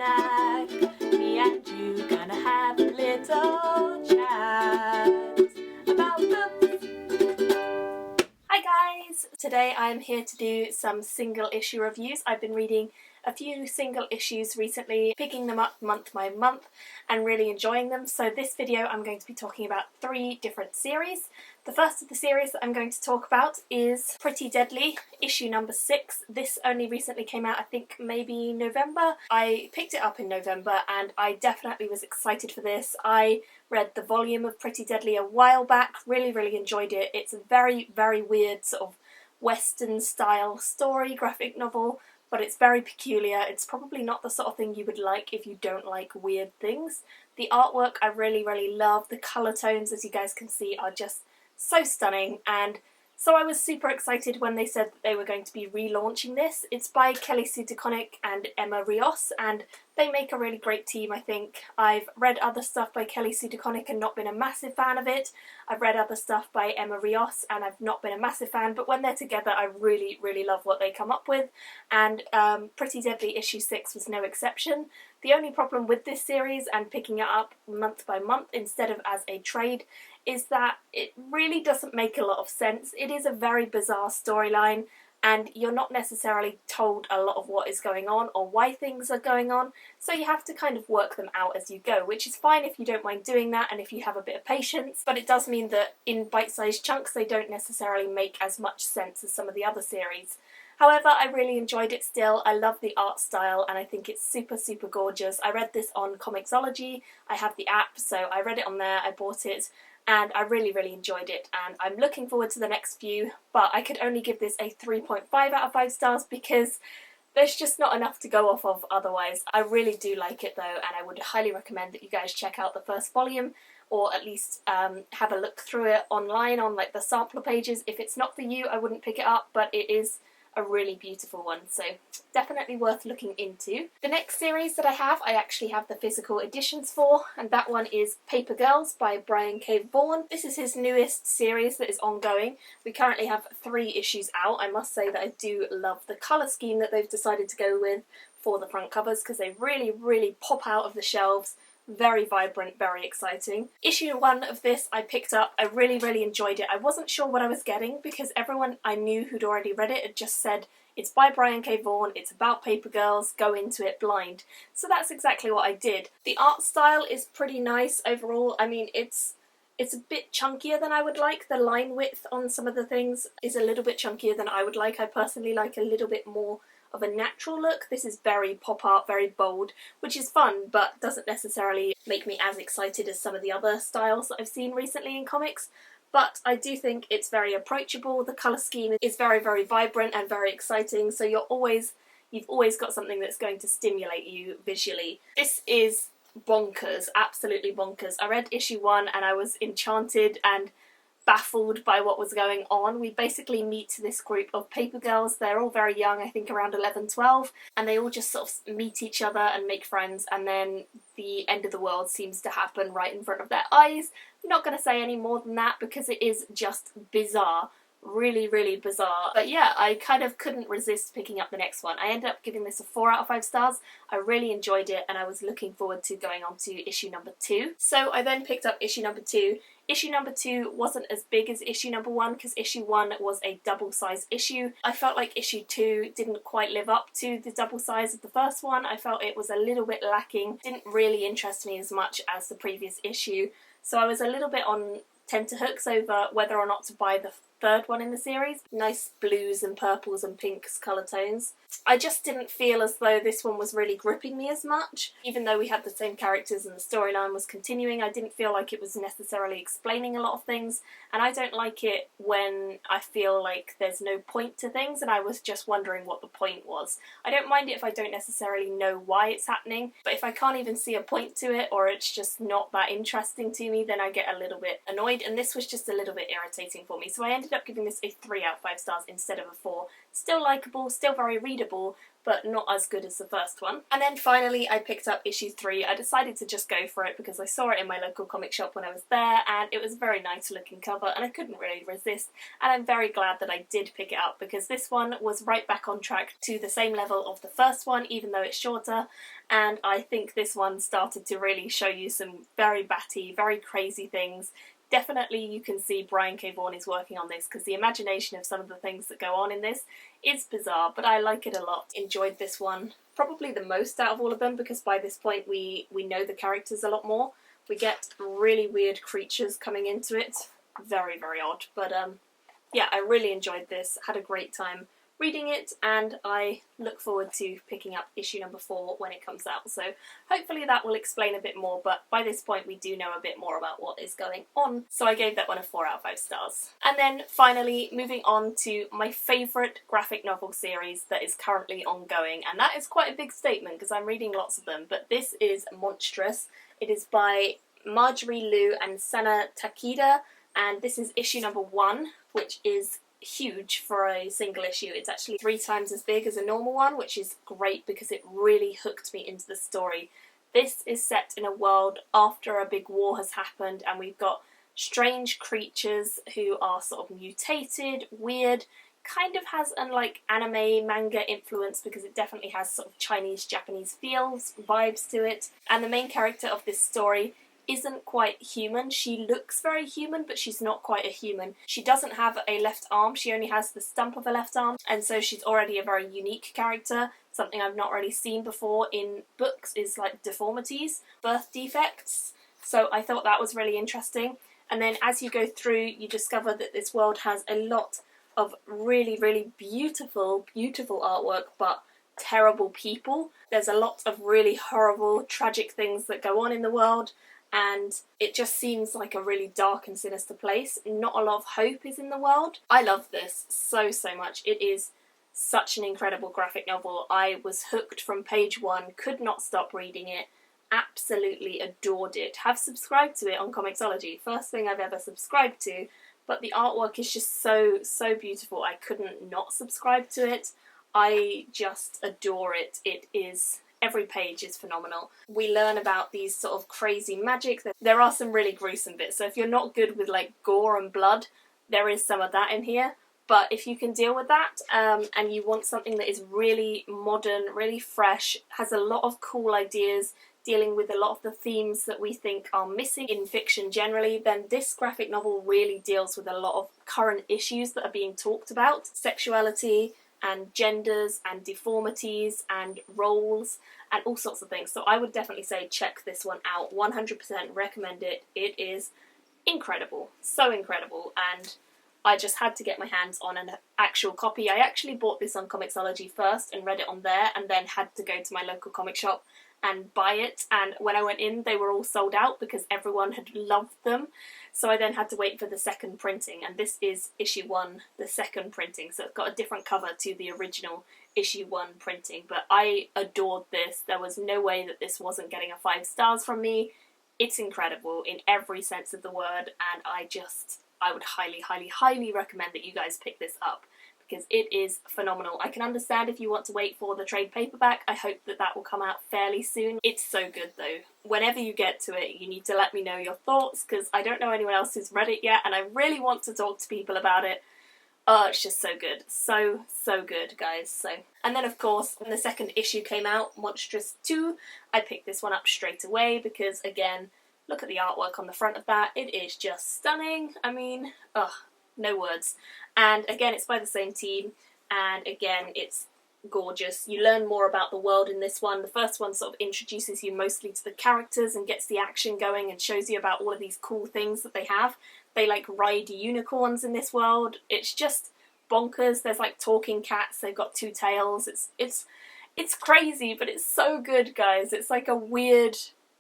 snack. Me and you gonna have a little chat about books. Hi guys! Today I'm here to do some single issue reviews. I've been reading a few single issues recently, picking them up month by month and really enjoying them. So this video I'm going to be talking about 3 different series. The first of the series that I'm going to talk about is Pretty Deadly, issue number 6. This only recently came out, I think maybe November. I picked it up in November and I definitely was excited for this. I read the volume of Pretty Deadly a while back, really enjoyed it. It's a very weird sort of Western style story, graphic novel, but it's very peculiar. It's probably not the sort of thing you would like if you don't like weird things. The artwork I really love. The colour tones, as you guys can see, are just so stunning, and so I was super excited when they said that they were going to be relaunching this. It's by Kelly Sue DeConnick and Emma Rios, and they make a really great team, I think. I've read other stuff by Kelly Sue DeConnick and not been a massive fan of it. I've read other stuff by Emma Rios and I've not been a massive fan, but when they're together I really love what they come up with, and Pretty Deadly issue 6 was no exception. The only problem with this series and picking it up month by month instead of as a trade is that it really doesn't make a lot of sense. It is a very bizarre storyline and you're not necessarily told a lot of what is going on or why things are going on, so you have to kind of work them out as you go, which is fine if you don't mind doing that and if you have a bit of patience, but it does mean that in bite-sized chunks they don't necessarily make as much sense as some of the other series. However, I really enjoyed it still. I love the art style and I think it's super gorgeous. I read this on Comixology. I have the app, so I read it on there, I bought it, and I really enjoyed it, and I'm looking forward to the next few, but I could only give this a 3.5 out of 5 stars because there's just not enough to go off of otherwise. I really do like it though, and I would highly recommend that you guys check out the first volume, or at least have a look through it online on like the sampler pages. If it's not for you, I wouldn't pick it up, but it is a really beautiful one, so definitely worth looking into. The next series that I actually have the physical editions for, and that one is Paper Girls by Brian K. Vaughan. This is his newest series that is ongoing. We currently have 3 issues out. I must say that I do love the colour scheme that they've decided to go with for the front covers because they really pop out of the shelves. Very vibrant, very exciting. Issue 1 of this I picked up. I really enjoyed it. I wasn't sure what I was getting because everyone I knew who'd already read it had just said it's by Brian K. Vaughan, it's about paper girls, go into it blind. So that's exactly what I did. The art style is pretty nice overall. I mean, it's a bit chunkier than I would like. The line width on some of the things is a little bit chunkier than I would like. I personally like a little bit more of a natural look. This is very pop art, very bold, which is fun, but doesn't necessarily make me as excited as some of the other styles that I've seen recently in comics. But I do think it's very approachable. The colour scheme is very vibrant and very exciting, so you've always got something that's going to stimulate you visually. This is bonkers, absolutely bonkers. I read issue 1 and I was enchanted and baffled by what was going on. We basically meet this group of paper girls. They're all very young, I think around 11, 12, and they all just sort of meet each other and make friends, and then the end of the world seems to happen right in front of their eyes. I'm not going to say any more than that because it is just bizarre. Really bizarre. But yeah, I kind of couldn't resist picking up the next one. I ended up giving this a 4 out of 5 stars. I really enjoyed it and I was looking forward to going on to issue number 2. So I then picked up issue number 2. Issue number 2 wasn't as big as issue number 1 because issue 1 was a double size issue. I felt like issue 2 didn't quite live up to the double size of the first one. I felt it was a little bit lacking. Didn't really interest me as much as the previous issue. So I was a little bit on tenterhooks over whether or not to buy the 3rd one in the series. Nice blues and purples and pinks colour tones. I just didn't feel as though this one was really gripping me as much. Even though we had the same characters and the storyline was continuing, I didn't feel like it was necessarily explaining a lot of things, and I don't like it when I feel like there's no point to things and I was just wondering what the point was. I don't mind it if I don't necessarily know why it's happening, but if I can't even see a point to it or it's just not that interesting to me, then I get a little bit annoyed, and this was just a little bit irritating for me. So I ended ended up giving this a 3 out of 5 stars instead of a 4. Still likeable, still very readable, but not as good as the first one. And then finally I picked up issue 3. I decided to just go for it because I saw it in my local comic shop when I was there, and it was a very nice looking cover and I couldn't really resist, and I'm very glad that I did pick it up because this one was right back on track to the same level of the first one, even though it's shorter, and I think this one started to really show you some very batty, very crazy things. Definitely you can see Brian K. Vaughan is working on this because the imagination of some of the things that go on in this is bizarre, but I like it a lot. Enjoyed this one probably the most out of all of them because by this point we know the characters a lot more. We get really weird creatures coming into it. Very, very odd. But yeah, I really enjoyed this. Had a great time reading it, and I look forward to picking up issue number 4 when it comes out. So hopefully that will explain a bit more, but by this point we do know a bit more about what is going on. So I gave that one a 4 out of 5 stars. And then finally, moving on to my favourite graphic novel series that is currently ongoing, and that is quite a big statement because I'm reading lots of them, but this is Monstress. It is by Marjorie Liu and Sana Takeda, and this is issue number 1, which is huge for a single issue. It's actually 3 times as big as a normal one, which is great because it really hooked me into the story. This is set in a world after a big war has happened, and we've got strange creatures who are sort of mutated, weird, kind of has an like anime manga influence because it definitely has sort of Chinese, Japanese feels, vibes to it. And the main character of this story isn't quite human. She looks very human, but she's not quite a human. She doesn't have a left arm, she only has the stump of a left arm, and so she's already a very unique character. Something I've not really seen before in books is like deformities, birth defects, so I thought that was really interesting. And then as you go through, you discover that this world has a lot of really, really beautiful, beautiful artwork, but terrible people. There's a lot of really horrible, tragic things that go on in the world, and it just seems like a really dark and sinister place. Not a lot of hope is in the world. I love this so, so much. It is such an incredible graphic novel. I was hooked from page 1, could not stop reading it, absolutely adored it. Have subscribed to it on Comixology, first thing I've ever subscribed to, but the artwork is just so, so beautiful. I couldn't not subscribe to it. I just adore it. It is... every page is phenomenal. We learn about these sort of crazy magic. There are some really gruesome bits, so if you're not good with like gore and blood, there is some of that in here. But if you can deal with that, and you want something that is really modern, really fresh, has a lot of cool ideas, dealing with a lot of the themes that we think are missing in fiction generally, then this graphic novel really deals with a lot of current issues that are being talked about. Sexuality, and genders, and deformities, and roles, and all sorts of things. So I would definitely say check this one out. 100% recommend it. It is incredible. So incredible. And I just had to get my hands on an actual copy. I actually bought this on Comixology first and read it on there, and then had to go to my local comic shop and buy it, and when I went in they were all sold out because everyone had loved them. So I then had to wait for the second printing, and this is issue 1, the second printing, so it's got a different cover to the original issue 1 printing. But I adored this. There was no way that this wasn't getting a 5 stars from me. It's incredible in every sense of the word, and I would highly, highly, highly recommend that you guys pick this up because it is phenomenal. I can understand if you want to wait for the trade paperback. I hope that that will come out fairly soon. It's so good though. Whenever you get to it, you need to let me know your thoughts because I don't know anyone else who's read it yet, and I really want to talk to people about it. Oh, it's just so good. So, so good, guys. So, and then of course, when the second issue came out, Monstress 2, I picked this one up straight away because, again, look at the artwork on the front of that. It is just stunning. I mean, ugh, no words. And again, it's by the same team, and again, it's gorgeous. You learn more about the world in this one. The first one sort of introduces you mostly to the characters and gets the action going and shows you about all of these cool things that they have. They like ride unicorns in this world. It's just bonkers. There's like talking cats. They've got 2 tails. It's crazy, but it's so good, guys. It's like a weird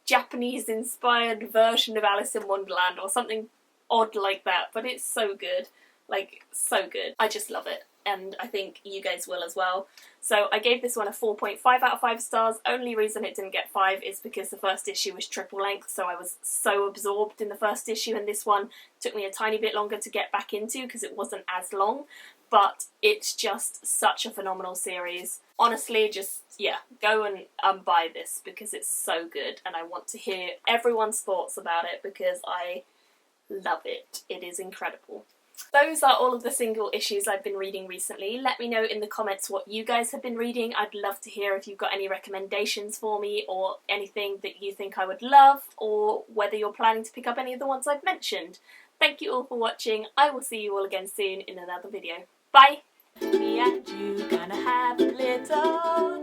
Japanese-inspired version of Alice in Wonderland or something odd like that, but it's so good. Like, so good. I just love it. and I think you guys will as well. So I gave this one a 4.5 out of 5 stars. Only reason it didn't get 5 is because the first issue was triple length, so I was so absorbed in the first issue, and this one took me a tiny bit longer to get back into because it wasn't as long. But it's just such a phenomenal series. Honestly, just, yeah, go and buy this because it's so good, and I want to hear everyone's thoughts about it because I love it. It is incredible. Those are all of the single issues I've been reading recently. Let me know in the comments what you guys have been reading. I'd love to hear if you've got any recommendations for me or anything that you think I would love, or whether you're planning to pick up any of the ones I've mentioned. Thank you all for watching. I will see you all again soon in another video. Bye! Me and you gonna have a little